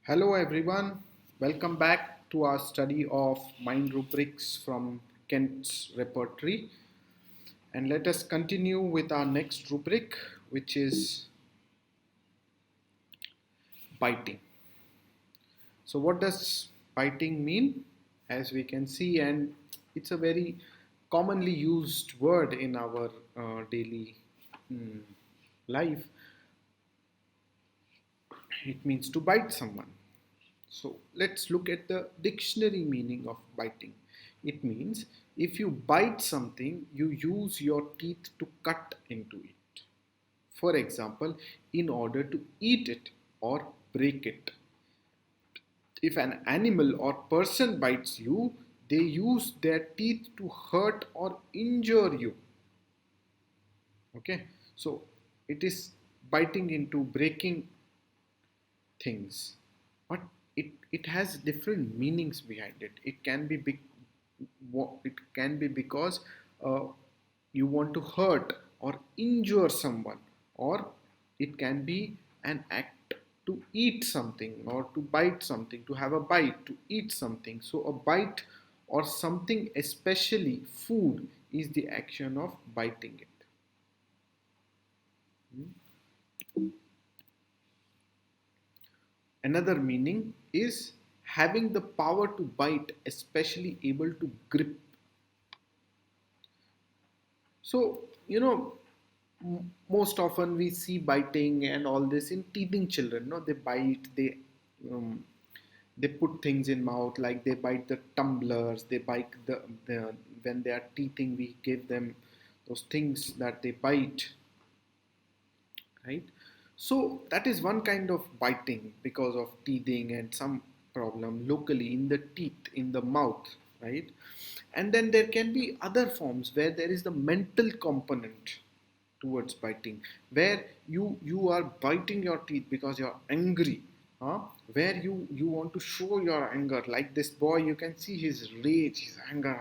Hello everyone, welcome back to our study of mind rubrics from Kent's repertory, and let us continue with our next rubric, which is biting. So what does biting mean? As we can see, and it's a very commonly used word in our daily mm, life. It means to bite someone. So let's look at the dictionary meaning of biting. It means if you bite something, you use your teeth to cut into it. For example, in order to eat it or break it. If an animal or person bites you, they use their teeth to hurt or injure you. Okay, so it is biting into breaking things, but it has different meanings behind it. It can be because uh, you want to hurt or injure someone, or it can be an act to eat something or to bite something, to have a bite, to eat something. So a bite or something, especially food, is the action of biting it. Another meaning is having the power to bite, especially able to grip. So, most often we see biting and all this in teething children. No, they bite, um, they put things in mouth, like they bite the tumblers, they bite the when they are teething, we give them those things that they bite, right? So that is one kind of biting because of teething and some problem locally in the teeth, in the mouth, right? And then there can be other forms where there is the mental component towards biting, where you are biting your teeth because you're angry, where you want to show your anger. Like this boy, you can see his rage, his anger,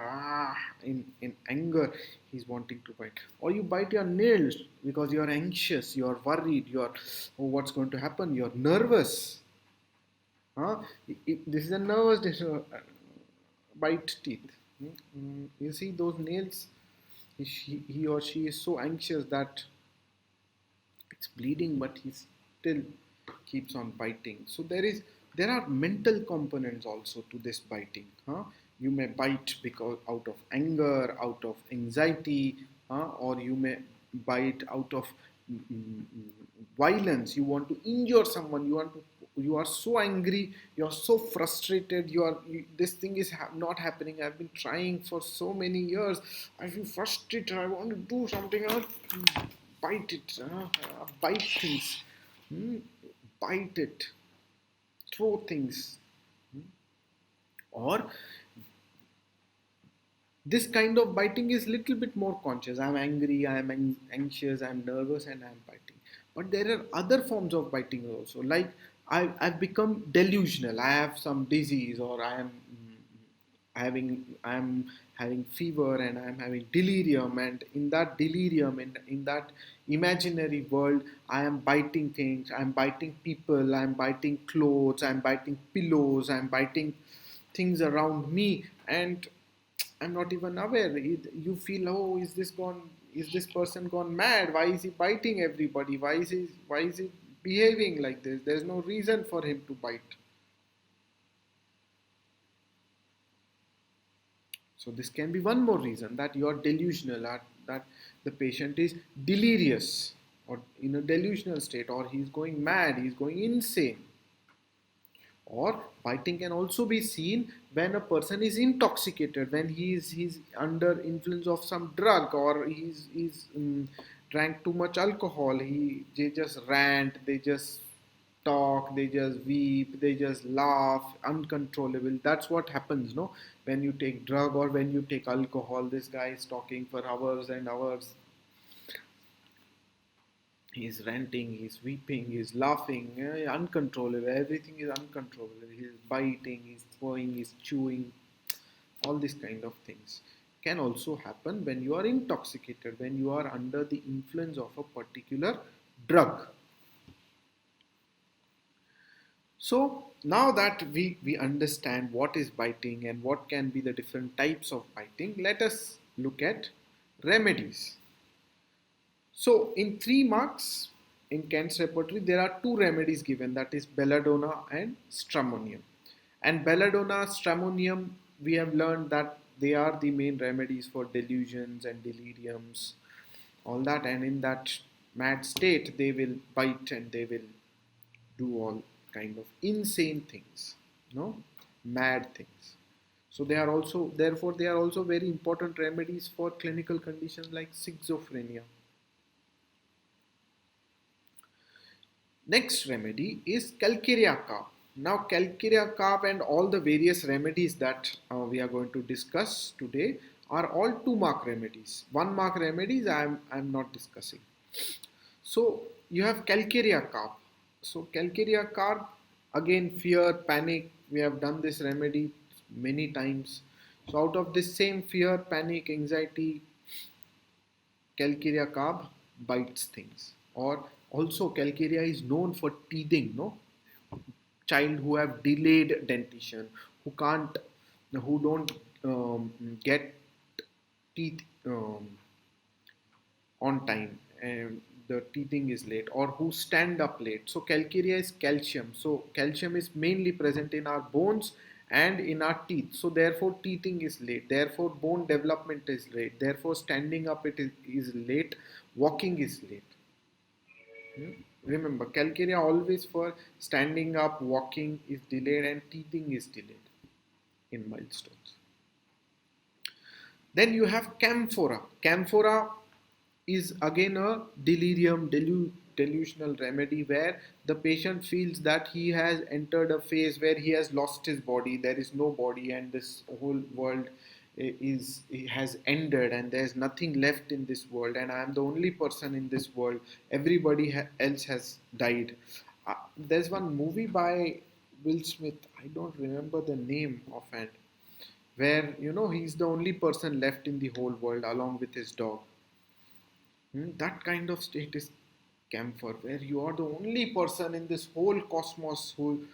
in anger he's wanting to bite. Or you bite your nails because you're anxious, you're worried, you're, oh, what's going to happen, you're nervous, huh? This is a nervous bite teeth. You see those nails, he or she is so anxious that it's bleeding, but he still keeps on biting. So there are mental components also to this biting, you may bite because out of anger, out of anxiety, or you may bite out of violence. You want to injure someone, you are so angry, you're so frustrated, this thing is not happening, I've been trying for so many years, I feel frustrated, I want to do something else. Bite it, bite things, hmm? Bite it, throw things, or this kind of biting is little bit more conscious. I'm angry, I'm anxious, I'm nervous, and I'm biting. But there are other forms of biting also, like I've become delusional, I have some disease, or I'm having fever and I'm having delirium, and in that delirium, in that imaginary world, I am biting things, I'm biting people, I'm biting clothes, I'm biting pillows, I'm biting things around me, and I'm not even aware. You feel, oh, is this person gone mad? Why is he biting everybody? Why is he behaving like this? There's no reason for him to bite. So this can be one more reason, that you are delusional, that the patient is delirious or in a delusional state, or he's going mad, he's going insane. Or biting can also be seen when a person is intoxicated, when he's under influence of some drug, or he's drank too much alcohol. They just rant, they just talk, they just weep, they just laugh, uncontrollable. That's what happens, no? When you take drug or when you take alcohol, this guy is talking for hours and hours. He's ranting, he's weeping, he's laughing, uncontrollable. Everything is uncontrollable. He's biting, he's throwing, he's chewing. All these kind of things can also happen when you are intoxicated, when you are under the influence of a particular drug. So now that we understand what is biting and what can be the different types of biting, let us look at remedies. So in 3 marks in Kent's repertory, there are two remedies given, that is Belladonna and Stramonium. And Belladonna, Stramonium, we have learned that they are the main remedies for delusions and deliriums, all that. And in that mad state, they will bite and they will do all kind of insane things, no, mad things. So they are also, therefore, they are also very important remedies for clinical conditions like schizophrenia. Next remedy is Calcarea carb. Now, Calcarea carb and all the various remedies that we are going to discuss today are all 2 mark remedies. 1 mark remedies I'm not discussing. So you have Calcarea carb. So Calcarea carb, again, fear, panic. We have done this remedy many times. So out of this same fear, panic, anxiety, Calcarea carb bites things. Or also Calcarea is known for teething, no? Child who have delayed dentition, who can't, who don't get teeth on time, and the teething is late, or who stand up late. So calcarea is calcium. So calcium is mainly present in our bones and in our teeth. So therefore teething is late. Therefore bone development is late. Therefore standing up is late. Walking is late. Hmm? Remember, calcarea always for standing up, walking is delayed, and teething is delayed in milestones. Then you have camphora. Camphora is again a delirium, delusional remedy where the patient feels that he has entered a phase where he has lost his body, there is no body, and this whole world has ended, and there's nothing left in this world, and I am the only person in this world. Everybody else has died. There's one movie by Will Smith. I don't remember the name offhand, where he's the only person left in the whole world along with his dog. That kind of state is camphor, where you are the only person in this whole cosmos who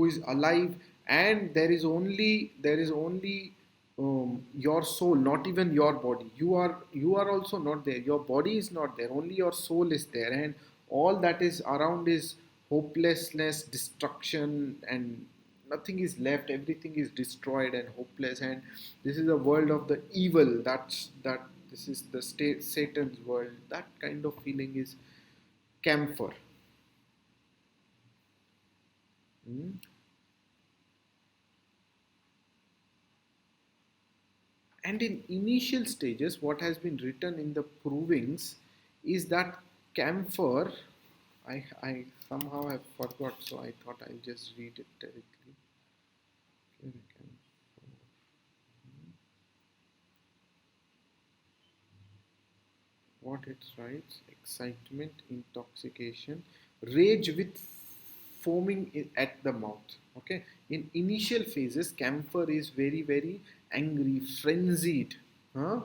is alive, and there is only your soul, not even your body. You are also not there. Your body is not there. Only your soul is there, and all that is around is hopelessness, destruction, and nothing is left. Everything is destroyed and hopeless, and this is a world of the evil. That this is the Satan's world. That kind of feeling is camphor. Hmm? And in initial stages, what has been written in the provings is that camphor, I somehow have forgot, so I thought I'll just read it directly. What it writes: excitement, intoxication, rage with foaming at the mouth. Okay, in initial phases, camphor is very, very angry, frenzied. Huh?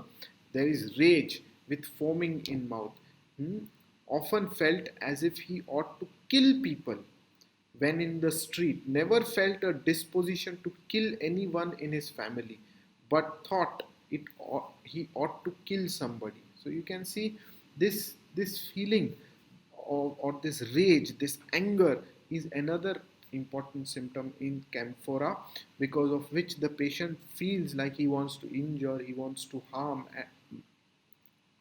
There is rage with foaming in mouth. Hmm? Often felt as if he ought to kill people when in the street, never felt a disposition to kill anyone in his family, but thought he ought to kill somebody. So you can see this feeling or this rage, this anger is another important symptom in camphora, because of which the patient feels like he wants to injure, he wants to harm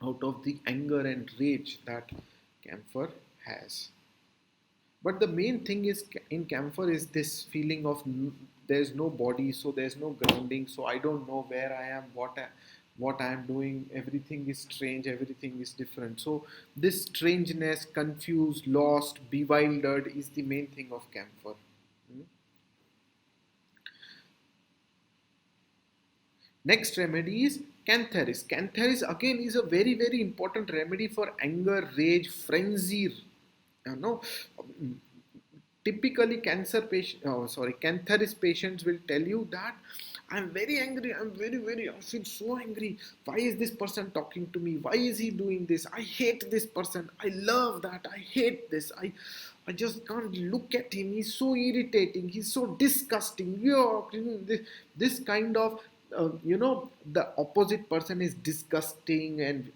out of the anger and rage that camphor has. But the main thing is in camphor is this feeling of there's no body, so there's no grounding, so I don't know where I am, what I am doing. Everything is strange, everything is different. So this strangeness, confused, lost, bewildered is the main thing of camphor. Hmm? Next remedy is Cantharis. Cantharis again is a very, very important remedy for anger, rage, frenzy. No, typically Cantharis patients will tell you that I'm very angry. I feel so angry. Why is this person talking to me? Why is he doing this? I hate this person. I love that. I hate this. I just can't look at him. He's so irritating. He's so disgusting. This kind of, the opposite person is disgusting and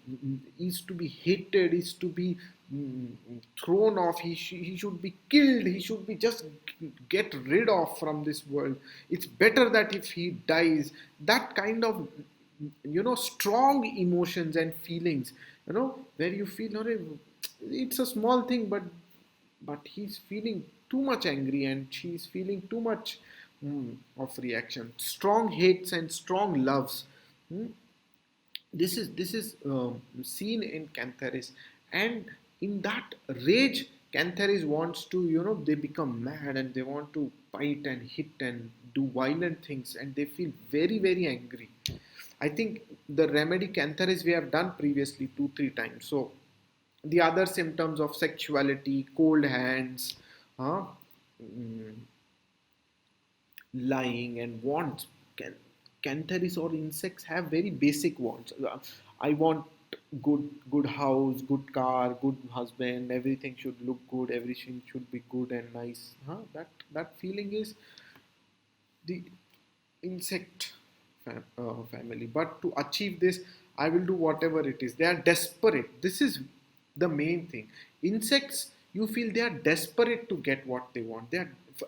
is to be hated, is to be mm, thrown off. He should be killed. He should be just get rid of from this world. It's better that if he dies. That kind of, strong emotions and feelings, where you feel, it's a small thing, but he's feeling too much angry and she's feeling too much of reaction, strong hates and strong loves. Hmm. This is seen in Cantharis, and in that rage, Cantharis wants to, they become mad and they want to bite and hit and do violent things, and they feel very very angry. I think the remedy Cantharis we have done previously 2-3 times. So the other symptoms of sexuality, cold hands, uh, mm, lying, and wants. Cantharis or insects have very basic wants. I want good house, good car, good husband. Everything should look good. Everything should be good and nice. That feeling is the insect family. But to achieve this, I will do whatever it is. They are desperate. This is the main thing. Insects, you feel they are desperate to get what they want.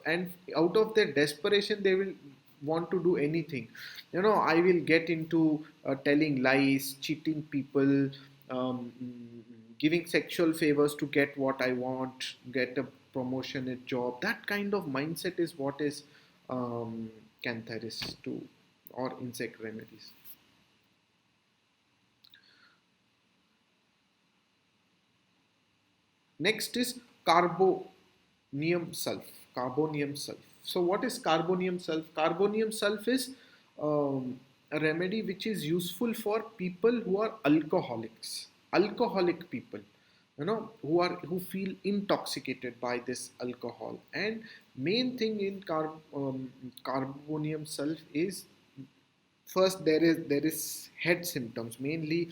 And out of their desperation, they will want to do anything. I will get into telling lies, cheating people, um, giving sexual favors to get what I want, get a promotion, a job. That kind of mindset is what is Cantharis to or insect remedies. Next is carbonium sulph. Carbonium sulph. So, what is carbonium sulph? Carbonium sulph is a remedy which is useful for people who are alcoholics, alcoholic people, who feel intoxicated by this alcohol. And main thing in carbonium sulph is, first there is head symptoms, mainly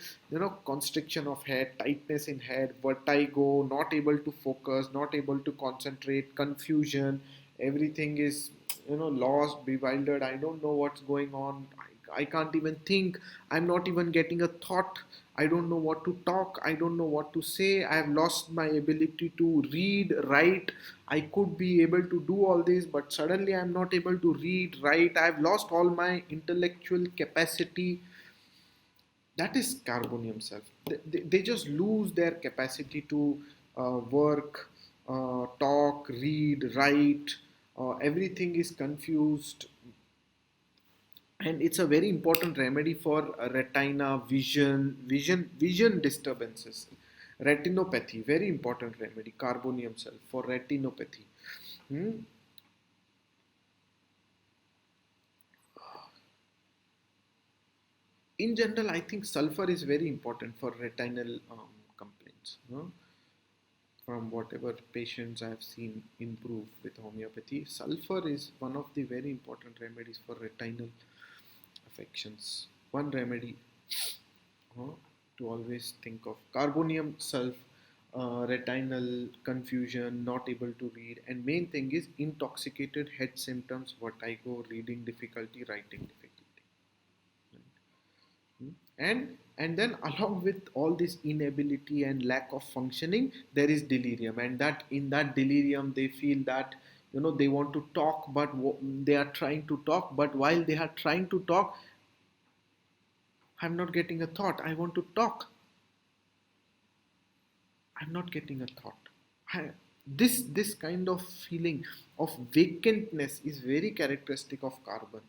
constriction of head, tightness in head, vertigo, not able to focus, not able to concentrate, confusion. Everything is lost, bewildered. I don't know what's going on. I can't even think. I'm not even getting a thought. I don't know what to talk. I don't know what to say. I have lost my ability to read, write. I could be able to do all this, but suddenly I'm not able to read, write. I've lost all my intellectual capacity. That is carbonium self. They just lose their capacity to work, talk, read, write. Everything is confused, and it's a very important remedy for retina, vision disturbances, retinopathy. Very important remedy, carbonium sulph for retinopathy. Hmm? In general, I think sulfur is very important for retinal complaints. From whatever patients I have seen improve with homeopathy, sulfur is one of the very important remedies for retinal affections. One remedy to always think of: carbonium sulph, retinal confusion, not able to read, and main thing is intoxicated head symptoms, vertigo, reading difficulty, writing difficulty. And then along with all this inability and lack of functioning, there is delirium, and that in that delirium they feel that they want to talk, but they are trying to talk, but while they are trying to talk, I'm not getting a thought. I want to talk. I'm not getting a thought. This kind of feeling of vacantness is very characteristic of carbon.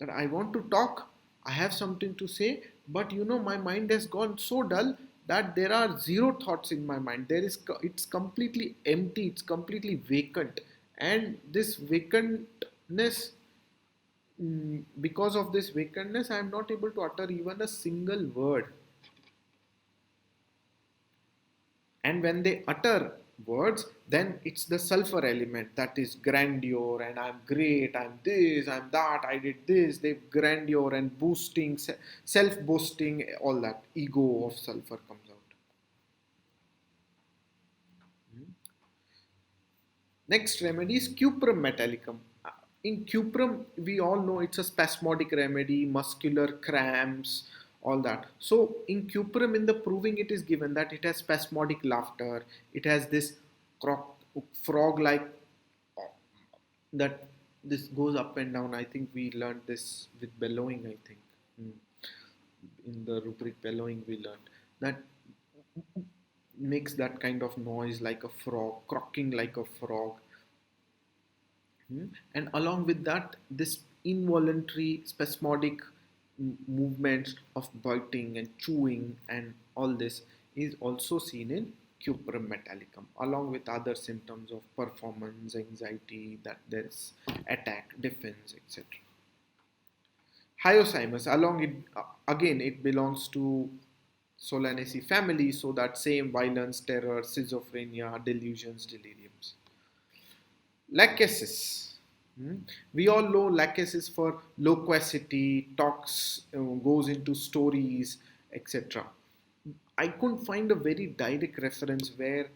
That I want to talk, I have something to say, but my mind has gone so dull that there are zero thoughts in my mind. It's completely empty. It's completely vacant, and this vacantness. Because of this vacantness, I am not able to utter even a single word. And when they utter, words, then it's the sulfur element that is grandeur and I'm great, I'm this, I'm that, I did this. They grandeur and boosting, self boasting, all that ego of sulfur comes out. Next remedy is cuprum metallicum. In cuprum, we all know it's a spasmodic remedy, muscular cramps, all that. So in cuprum, in the proving, it is given that it has spasmodic laughter. It has this frog-like that this goes up and down. I think we learned this with bellowing. I think in the rubric bellowing we learned that makes that kind of noise like a frog, croaking like a frog. And along with that, this involuntary spasmodic movements of biting and chewing and all this is also seen in cuprum metallicum, along with other symptoms of performance anxiety, that there's attack, defense, etc. Hyoscyamus, along it again, it belongs to Solanaceae family, so that same violence, terror, schizophrenia, delusions, deliriums. Lachesis. We all know lachesis for loquacity, talks, goes into stories, etc. I couldn't find a very direct reference where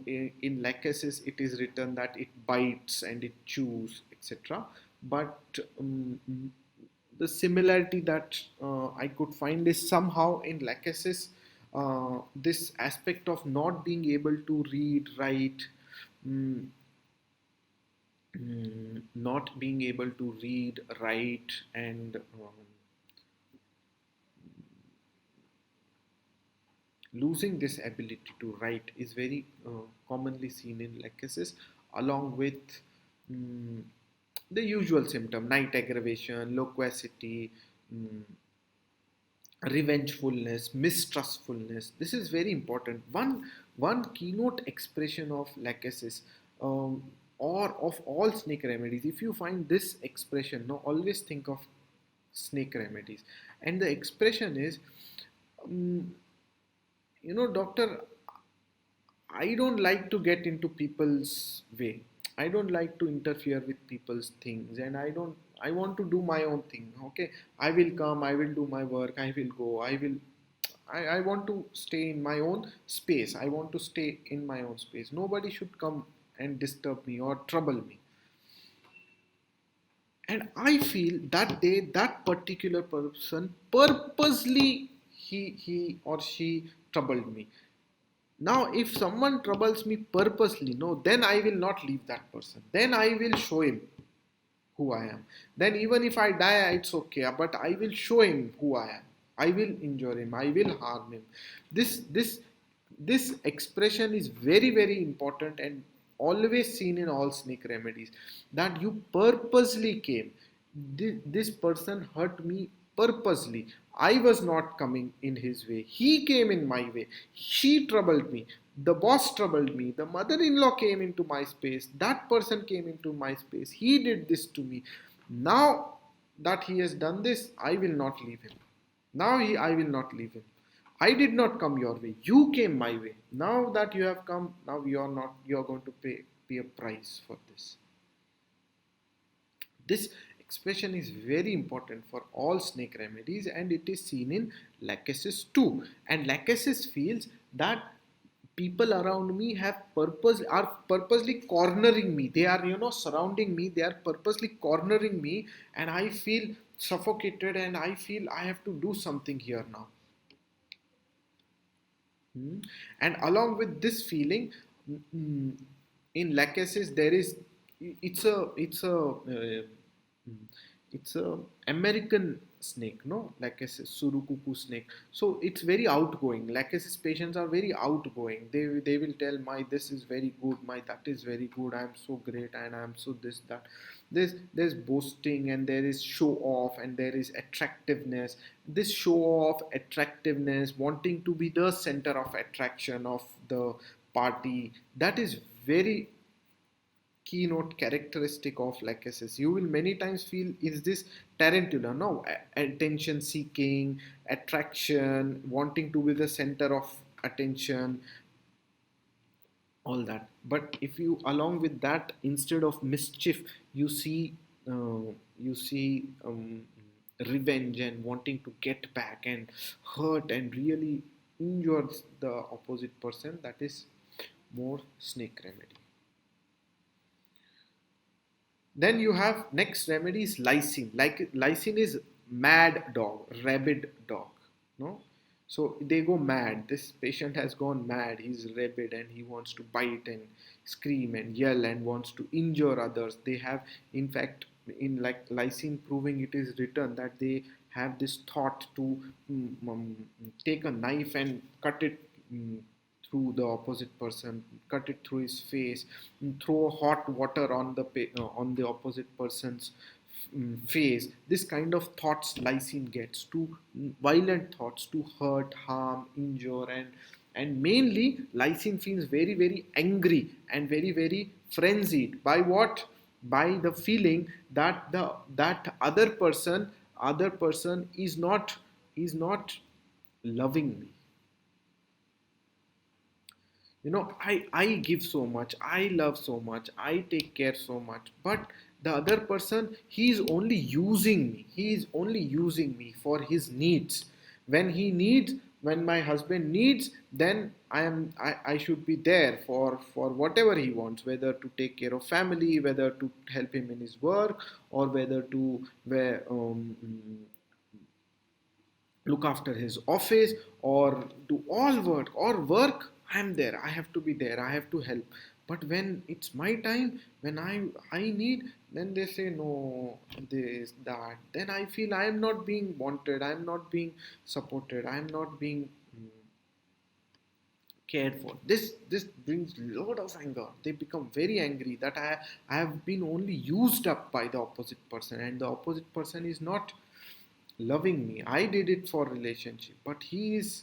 in lachesis it is written that it bites and it chews, etc. But the similarity that I could find is somehow in lachesis, this aspect of not being able to read, write, not being able to read, write, and losing this ability to write is very commonly seen in lachesis, along with the usual symptom: night aggravation, loquacity, um, revengefulness, mistrustfulness. This is very important. One keynote expression of lachesis, or of all snake remedies, if you find this expression, no, always think of snake remedies. And the expression is, um, doctor, I don't like to get into people's way. I don't like to interfere with people's things, and I want to do my own thing. Okay, I will come, I will do my work, I will go, I want to stay in my own space. I want to stay in my own space. Nobody should come and disturb me or trouble me. And I feel that day, that particular person purposely, he or she troubled me. Now, if someone troubles me purposely, no, then I will not leave that person. Then I will show him who I am. Then even if I die, it's okay. But I will show him who I am. I will injure him. I will harm him. This this this expression is very very important and always seen in all snake remedies. That you purposely came. This person hurt me purposely. I was not coming in his way. He came in my way. She troubled me. The boss troubled me. The mother in law came into my space. That person came into my space. He did this to me. Now that he has done this, I will not leave him. I will not leave him. I did not come your way. You came my way. Now that you have come, now you are going to pay a price for this. This expression is very important for all snake remedies, and it is seen in lachesis too. And lachesis feels that people around me are purposely cornering me. They are surrounding me. They are purposely cornering me, and I feel suffocated, and I feel I have to do something here now. And along with this feeling, in lachesis there is it's a American snake, no, lachesis surukuku snake. So it's very outgoing. Lachesis patients are very outgoing. They will tell, my this is very good, my that is very good, I am so great, and I am so this that. There's boasting, and there is show off, and there is attractiveness. This show off, attractiveness, wanting to be the center of attraction of the party, that is very keynote characteristic of lachesis. You will many times feel, is this tarantula? No, attention seeking, attraction, wanting to be the center of attention, all that. But if you, along with that, instead of mischief, you see you see revenge and wanting to get back and hurt and really injure the opposite person, that is more snake remedy. Then you have next remedy is lysine. Like lysine is mad dog, rabid dog. No, so they go mad. This patient has gone mad. He's rabid and he wants to bite and scream and yell and wants to injure others. They have, in fact, in like lysine proving, it is written that they have this thought to take a knife and cut it through the opposite person, cut it through his face, throw hot water on the opposite person's face. This kind of thoughts lysine gets to, violent thoughts to hurt, harm, injure, and mainly lysine feels very very angry and very very frenzied by what? By the feeling that the that other person is not loving me. I give so much, I love so much, I take care so much, but the other person, he is only using me for his needs. When my husband needs, then I should be there for whatever he wants, whether to take care of family, whether to help him in his work, or whether to look after his office, or do all work. I'm there, I have to be there, I have to help. But when it's my time, when I need, then they say no, this that, then I feel I am not being wanted, I'm not being supported, I'm not being cared for. This brings a lot of anger. They become very angry that I have been only used up by the opposite person, and the opposite person is not loving me. I did it for relationship, but he is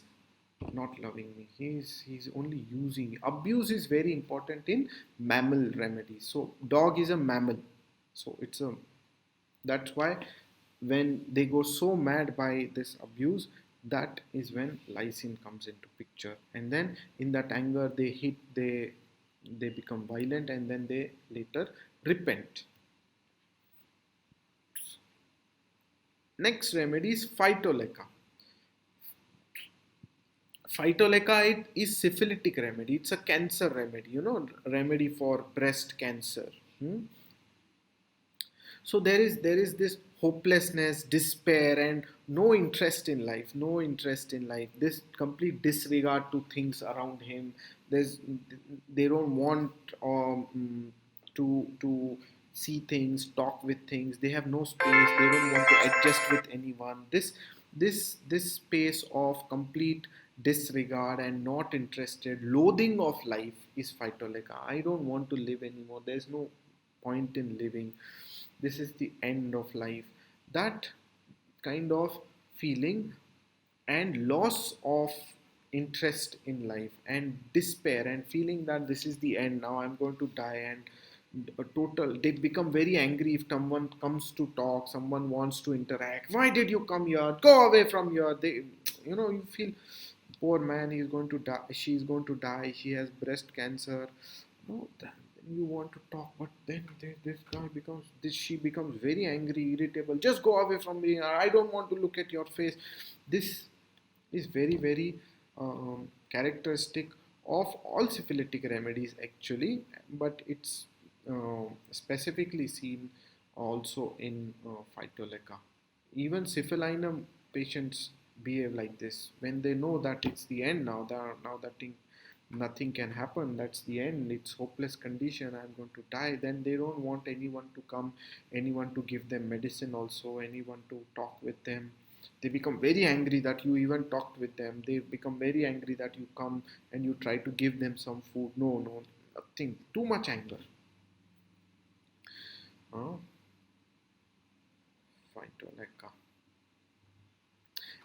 not loving me. He's only using me. Abuse is very important in mammal remedies. So dog is a mammal. So that's why when they go so mad by this abuse, that is when lysine comes into picture. And then in that anger they become violent, and then they later repent. Next remedy is phytoleca. Phytoleca is syphilitic remedy. It's a cancer remedy, remedy for breast cancer. So there is this hopelessness, despair, and no interest in life. This complete disregard to things around him. They don't want to see things, talk with things. They have no space. They don't want to adjust with anyone. This space of complete disregard and not interested, loathing of life is phytoleca. I don't want to live anymore. There's no point in living. This is the end of life. That kind of feeling and loss of interest in life and despair and feeling that this is the end, now I'm going to die, and a total, they become very angry if someone comes to talk, someone wants to interact. Why did you come here? Go away from here. You feel, poor man, he's going to die, she's going to die, she has breast cancer. No, then you want to talk, but then this guy becomes, she becomes very angry, irritable. Just go away from me. I don't want to look at your face. This is very very characteristic of all syphilitic remedies actually, but it's specifically seen also in phytoleca. Even syphilinum patients behave like this when they know that it's the end now. Now that nothing can happen, that's the end, it's hopeless condition, I'm going to die. Then they don't want anyone to come, anyone to give them medicine, also anyone to talk with them. They become very angry that you even talked with them. They become very angry that you come and you try to give them some food. No, nothing. Too much anger. Phytoleca.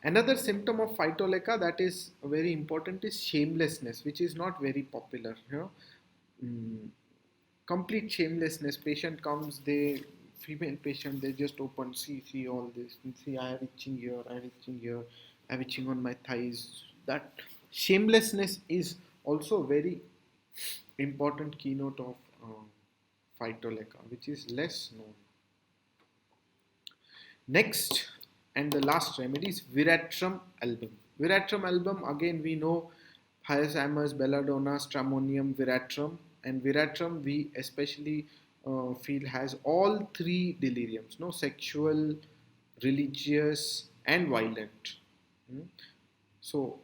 Another symptom of phytoleca that is very important is shamelessness, which is not very popular. Complete shamelessness. Patient comes, female patient, they just open, see all this, and see, I have itching here, I have itching here, I have itching on my thighs. That shamelessness is also very important keynote of phytoleca, which is less known. Next, and the last remedy is Veratrum album. Veratrum album, again we know Hyoscyamus, Belladonna, Stramonium, Veratrum, and Veratrum we especially feel has all three deliriums, no, sexual, religious, and violent. Hmm? So,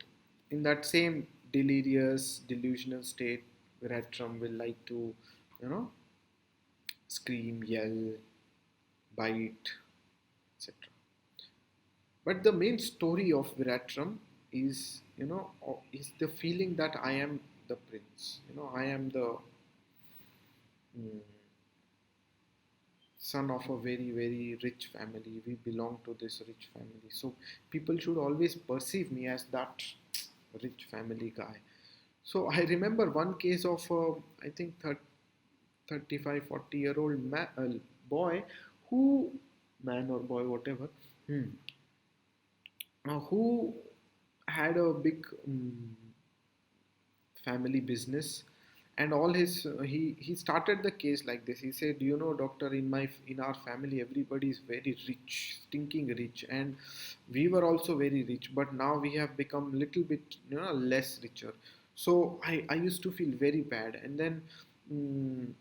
in that same delirious, delusional state, Veratrum will like to, you know, scream, yell, bite, etc. But the main story of Viratram is, is the feeling that I am the prince. I am the mm, son of a very, very rich family. We belong to this rich family. So people should always perceive me as that rich family guy. So I remember one case of, I think, 35, 40-year-old boy who, man or boy, whatever, hmm, who had a big family business, and all his he started the case like this. He said, doctor, in our family everybody is very rich, stinking rich, and we were also very rich, but now we have become little bit less richer. So I used to feel very bad, and then mm,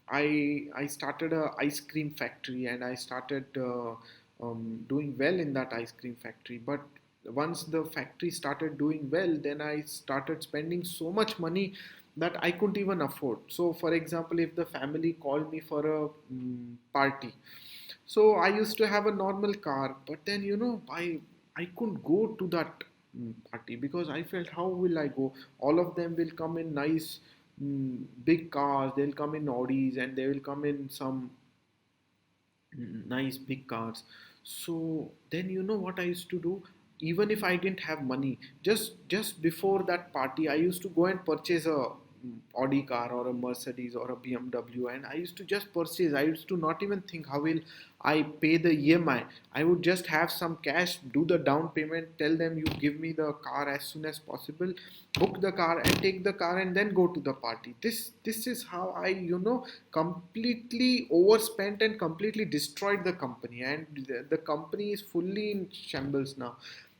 I started a ice cream factory, and I started doing well in that ice cream factory. But once the factory started doing well, then I started spending so much money that I couldn't even afford. So for example, if the family called me for a party, so I used to have a normal car, but then I couldn't go to that party because I felt, how will I go? All of them will come in nice big cars, they'll come in Audis, and they will come in some nice big cars. So then what I used to do, even if I didn't have money, just before that party I used to go and purchase a Audi car or a Mercedes or a BMW, and I used to just purchase. I used to not even think how will I pay the EMI. I would just have some cash, do the down payment, tell them you give me the car as soon as possible, book the car and take the car, and then go to the party. This is how I completely overspent and completely destroyed the company, and the company is fully in shambles now.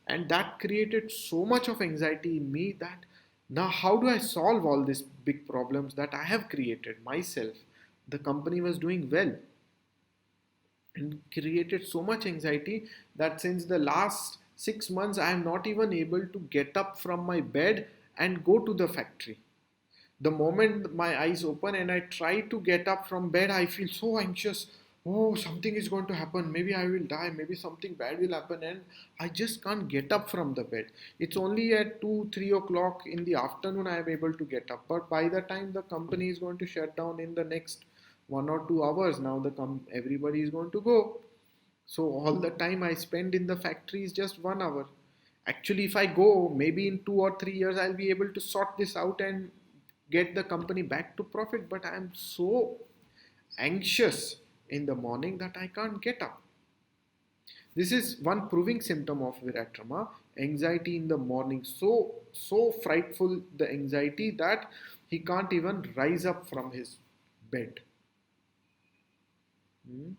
And that created so much of anxiety in me that now how do I solve all these big problems that I have created myself? The company was doing well, and created so much anxiety that since the last 6 months I am not even able to get up from my bed and go to the factory. The moment my eyes open and I try to get up from bed, I feel so anxious. Oh, something is going to happen. Maybe I will die. Maybe something bad will happen. And I just can't get up from the bed. It's only at 2, 3 o'clock in the afternoon I am able to get up. But by the time the company is going to shut down in the next 1 or 2 hours, now everybody is going to go. So all the time I spend in the factory is just 1 hour. Actually, if I go, maybe in 2 or 3 years, I'll be able to sort this out and get the company back to profit. But I'm so anxious in the morning that I can't get up. This is one proving symptom of Viratrama, anxiety in the morning. So frightful the anxiety that he can't even rise up from his bed. Hmm.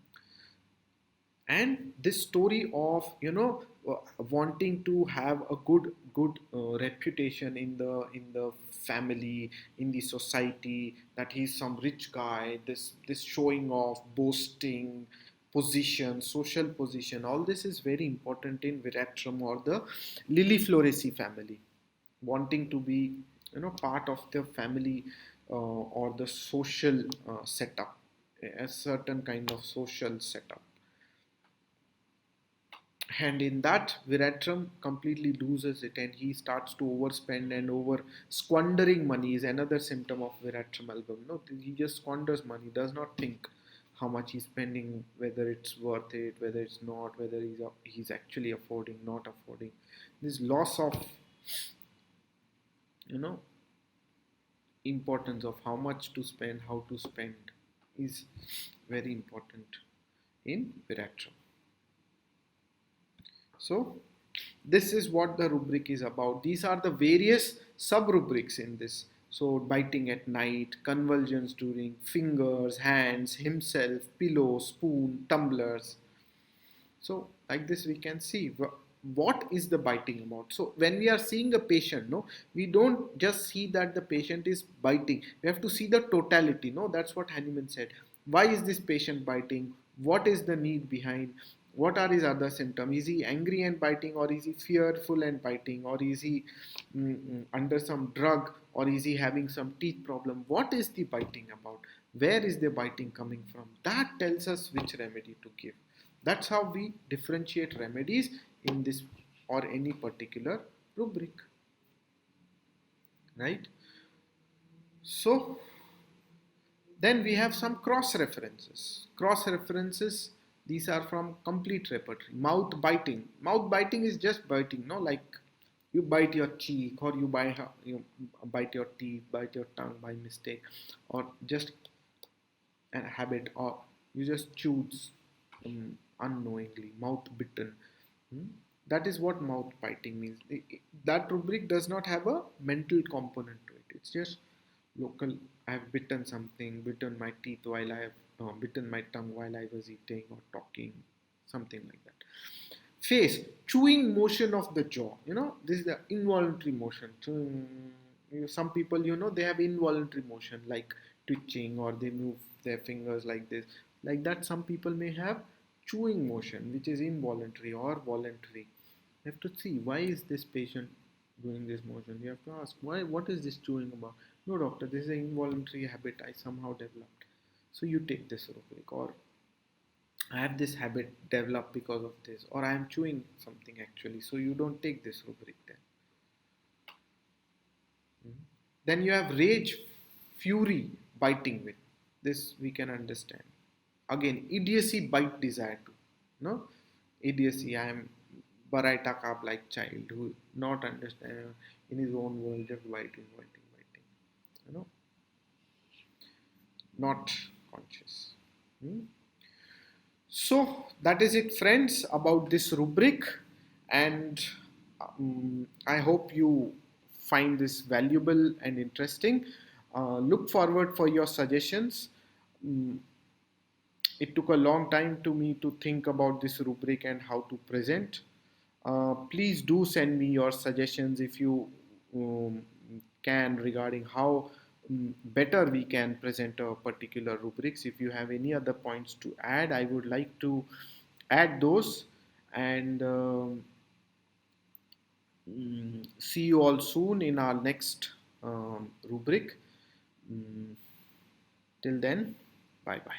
And this story of wanting to have a good reputation in the family, in the society, that he's some rich guy, this showing off, boasting, position, social position, all this is very important in Viratram or the Lily Floraceae family, wanting to be part of the family, or the social setup, a certain kind of social setup. And in that, Viratram completely loses it, and he starts to overspend and over squandering money is another symptom of Viratram album. No, he just squanders money, does not think how much he's spending, whether it's worth it, whether it's not, whether he's actually affording, not affording. This loss of you know importance of how much to spend, how to spend, is very important in Viratram. So this is what the rubric is about. These are the various sub rubrics in this. So biting at night, convulsions during, fingers, hands, himself, pillow, spoon, tumblers. So like this we can see what is the biting about. So when we are seeing a patient, no, we don't just see that the patient is biting. We have to see the totality. No, that's what Hahnemann said. Why is this patient biting? What is the need behind? What are his other symptoms? Is he angry and biting, or is he fearful and biting, or is he under some drug, or is he having some teeth problem? What is the biting about? Where is the biting coming from? That tells us which remedy to give. That's how we differentiate remedies in this or any particular rubric, right? So then we have some cross references. Cross references, these are from complete repertory. Mouth biting. Mouth biting is just biting, no? Like you bite your cheek, or you bite your teeth, bite your tongue by mistake, or just a habit, or you just choose unknowingly, mouth bitten. Hmm? That is what mouth biting means. That rubric does not have a mental component to it. It's just local. I have bitten something, bitten my teeth while I have bitten my tongue while I was eating or talking, something like that. Face, chewing motion of the jaw. This is the involuntary motion. Some people, they have involuntary motion like twitching, or they move their fingers like this. Like that, some people may have chewing motion, which is involuntary or voluntary. You have to see why is this patient doing this motion. You have to ask why. What is this chewing about? No, doctor, this is an involuntary habit I somehow developed. So you take this rubric, or I have this habit developed because of this, or I am chewing something actually. So you don't take this rubric then. Mhm. Then you have rage, fury, biting with. This we can understand. Again, idiocy, bite, desire to. No, idiocy. I am Baraita carb like child who not understand in his own world, just biting, biting, biting. You know, not conscious. Hmm? So that is it, friends, about this rubric, and I hope you find this valuable and interesting. Look forward for your suggestions. Mm, it took a long time to me to think about this rubric and how to present. Please do send me your suggestions if you um, can, regarding how better we can present a particular rubrics. If you have any other points to add, I would like to add those, and see you all soon in our next rubric. Mm, Till then, bye bye.